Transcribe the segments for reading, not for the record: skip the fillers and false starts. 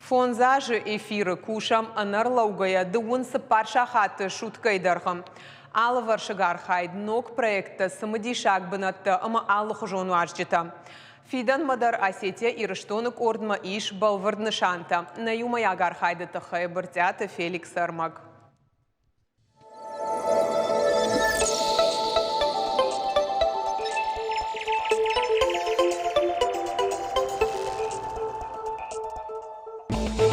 Фонзажы эфиры кушам анарлаугая дуынсы парша хаты шуткайдархам. Алывар шагархайд ног проекта самодишак бынатты ама алых жону ажджита. Фидан мадар Осетия ирыштонок ордма иш балвардны шанта. Наюма ягархайды тахай бартята Феликс Армаг.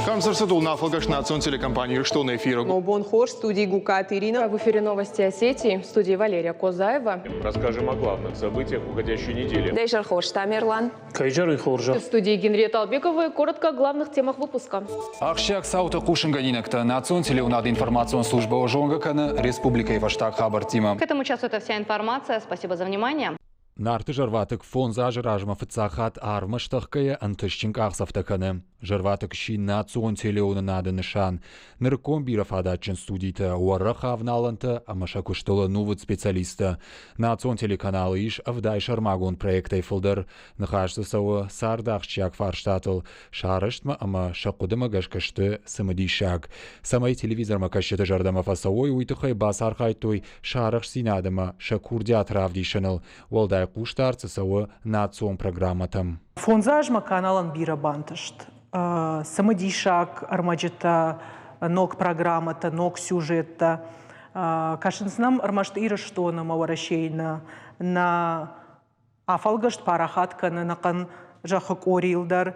Камсарсадул нафлагаш национальной телекомпании «Что на эфире». Мобон Хош, студии Гукат Ирина. В эфире новости Осетии, в студии Валерия Козаева. Расскажем о главных событиях уходящей недели. Дейшар Хош, Тамерлан. Кайджар Хоржа. В студии Генриетта Албекова. Коротко о главных темах выпуска. Ахшак саута кушинганинакта национ телеунад информационная служба ожонга кана республика Иваштаг хабар тима. К этому часу это вся информация. Спасибо за внимание. Нарты жарватык фонза жражма фыцахат армаштахкая антышчинг ахсафтаканы. Жарватык ши национ телеуна нады нышан. Нырком биров адачын студита уарраха авналанта, амаша куштола нувыд специалиста. Национ телеканалы иш авдай шармагон проекта эфылдар. Нахашты сауы сардахчак фарштатыл. Шарыштма ама шакудыма гашкашты самадишак. Самай телевизор макашыты жардама фасауой уйтыхай басархайтой шарыш синадыма шакурдят равдишаныл. Волдай куштарцы сауы национ программатам. Фонзажма каналан бира бантышт. Самодишак, армаджита, ног программата, ног сюжета. Кашинснам армашты ирыштона маварашейна на афалгашт парахатка на накан жахык орилдар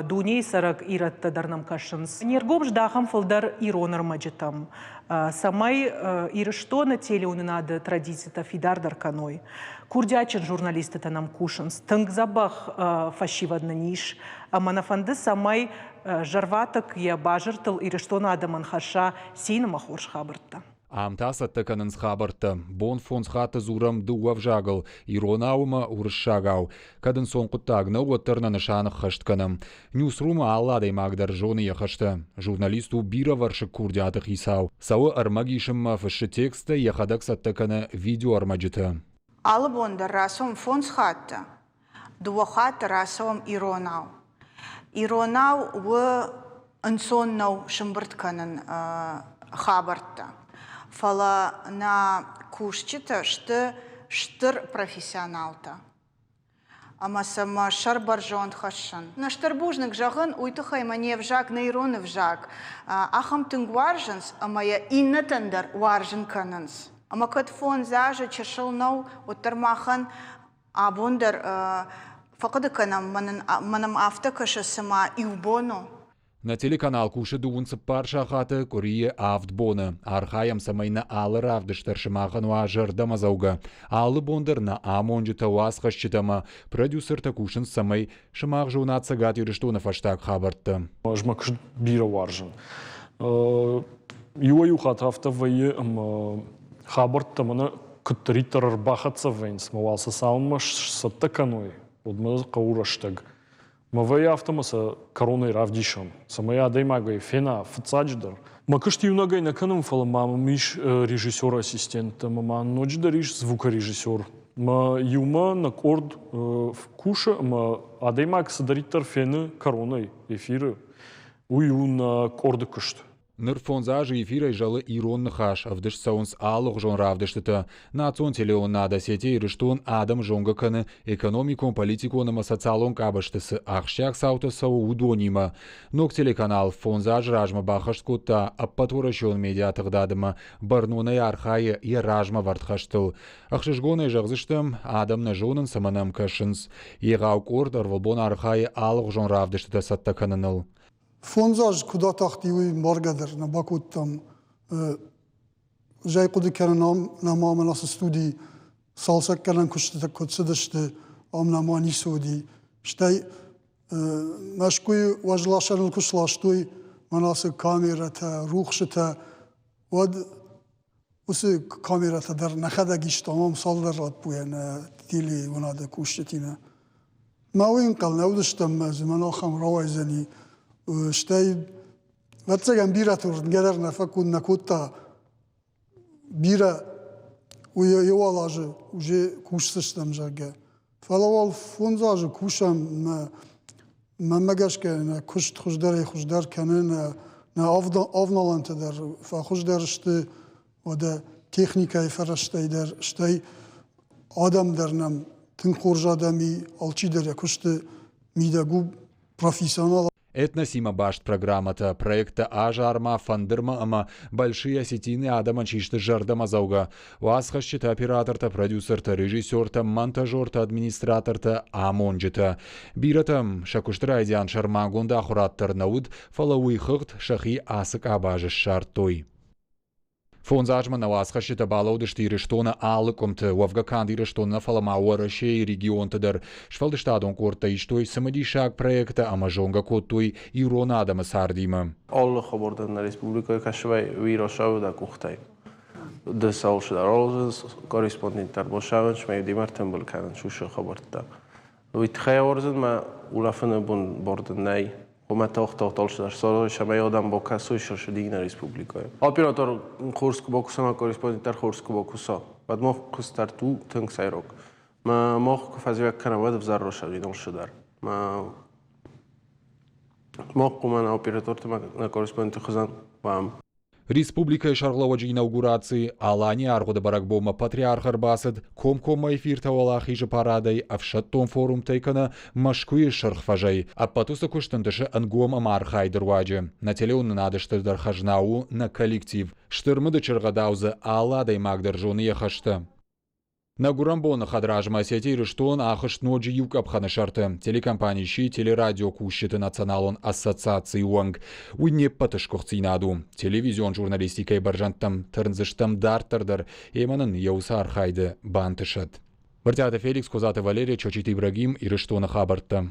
дуней сарак иратта дарнам кашинс. Нергом ждахам фалдар ирон армаджитам. Самай ирыштона телеунынады традицията фидардар каной. Курдячин журналисты нам кушанс. Тангзабах фашивадна ниш. Манафанды самай жарватак я бажыртыл ирыштона адаман хаша сейна махорш хабыртта. Амтас аттаканын схабарта. Бон фонс хаты зурам дуав жагыл. Иронаума уршагау. Кадын сон куттагна уаттырна нышаны хаштканам. Ньюсрума алладай магдар жоны яхашта. Журналисту бира варшык курдятых исау. Сауы армагишымма фышы текста яхадак саттакана видео армаджита. Алыбонда расом фонс хатта. Дуахата расом иронау. Иронау в ансоннау шымбыртканын хабарта. Фала на кушчита, что штыр профессионалта. Ама сама шарбаржон хашан. На штырбужник жагын уйтухай мане вжак на ироны вжак. Ахам тынг варжанс, ама я иннатандар варжан кананс. Ама кат фон зажа чешылнау уттармахан абундар факадыканам манам автокаша сама иубону. На телеканал куши дуунцы парша хаты Курия Авдбона. Архаям самайна алы равдыштаршымахану ажырда мазауга. Алы бондыр на амонжы тауас хашчитама. Продюсер такушын самай шымақ жуынат сагат юриштуна фаштак хабартты. Жмакш бира варжан. Юаю хатафта вайы хабартта мана кыттыритар бахатса вайнс. Мавалса саунмаш саттаканой. Удмаз каураштаг. Мавая автомаса короной равдишам. Самая даймагай фена фцадждар. Макашти юнагай на канам фала мама миш режиссер ассистент, мама ночда риш звукорежиссер. Ма юма на корд куша, ма адаймаг садаритар фена короной эфиры. Ую на корды кышт. Ныр фонзажы эфира жалы иронны хаш, авдыш саунс алых жон равдыштыта. Национ телеонада сети ирыштуын адам жонга каны экономикон политиконыма социалон кабыштысы ахшак саута сау удонима. Нок телеканал фонзаж ражма бахашткутта аппатурашон медиа тыгдадыма барнуна архая и ражма вартхаштыл. Ахшышгоны жагзыштым адам на жонын саманам кашынс. Егау корд арвалбон архая алых жон равдыштыта саттаканыныл. Фонзаж куда тахтиуи маргадер на бакуттам жай куды кернам на маманас студии салсак кернам куштата кутсыдышты амнамани суди штай машкуй важлашаныл кушлаштуй манасы камерата рухшата вад усы камерата дар нахада гиш тамам салдарат буяна тили ванада куштатина мауин кал наудыштам зманахам равайзани شتاي واتساقن بيرا تور نقدرنا فكون نكوتا بيرا ويوالاجي وجي كوش سشتم جاقا فالوال فونزاجي كوشم ممگش که نه کشت خوش در کنه نه آفنالانت در فخوش درشت و ده تکنیکای فرشته در شته آدم در نم تن خورج آدمی алчи در کشت میدگو профессионал. Этносима башт программата проекта ажарма фандырма ама большие осетины адама чишты жардама зауга. Уасхащита операторта, продюсерта, режиссерта, монтажерта, администраторта, амонжита. Биратам шакуштрайдян шармагунда хураттар науд фалауи хыгт шахи асык абажы шартой. Фон зажма на уасхащита балаудышты ирештона алыкомты, уавгаканды ирештона фаламауа рашей регионты дар. Шфалдыштадон корта иштой самадишак проекта амажонга котой ирона адама сардима. Alle geworden naar Republika Kashwai, Wiroshaw da Kuchtay. De Saulsh daar alles correspondent daar Boshawen, maar die Martin Bulkan, Shusha geworda. Wit geworzen, maar ulafene borden nee. وما تاخت در سال شما یادم با کسای شرشدی در ریسپوبلیکای. آپیراتور خورسک با کسان کورسپوندنت در خورسک با کسا. بعد ما کستر تو تنگ سایرک. ما فضیل کنم بعد بزار رو شدیدم شدار. ما کمان آپیراتور تما کورسپوندنت خزان وام. Республика шарлаваджи инаугурации Алани аргода баракбома патриархар басад комкома эфир тавала хижа парадай авшаттон форум тайкана машкуи шархфажай а патуса куштандышы ангом амархай дырваджи на телеон надышты дархажнау на коллектив штырмыды чыргадаузы аладай магдыржоны яхашты. На Гурамбона хадражма сети рештон ахыш ноджи юг абханы шарты. Телекомпания щи телерадио кущиты националон ассоциации уанг. Уйне патышкохцинаду. Телевизион журналистикай баржантам тырнзыштам дартырдыр. Эманын яуса архайды бантышат. Вартята Феликс, Козаты Валерия, Чочит Ибрагим и Рештона Хабарта.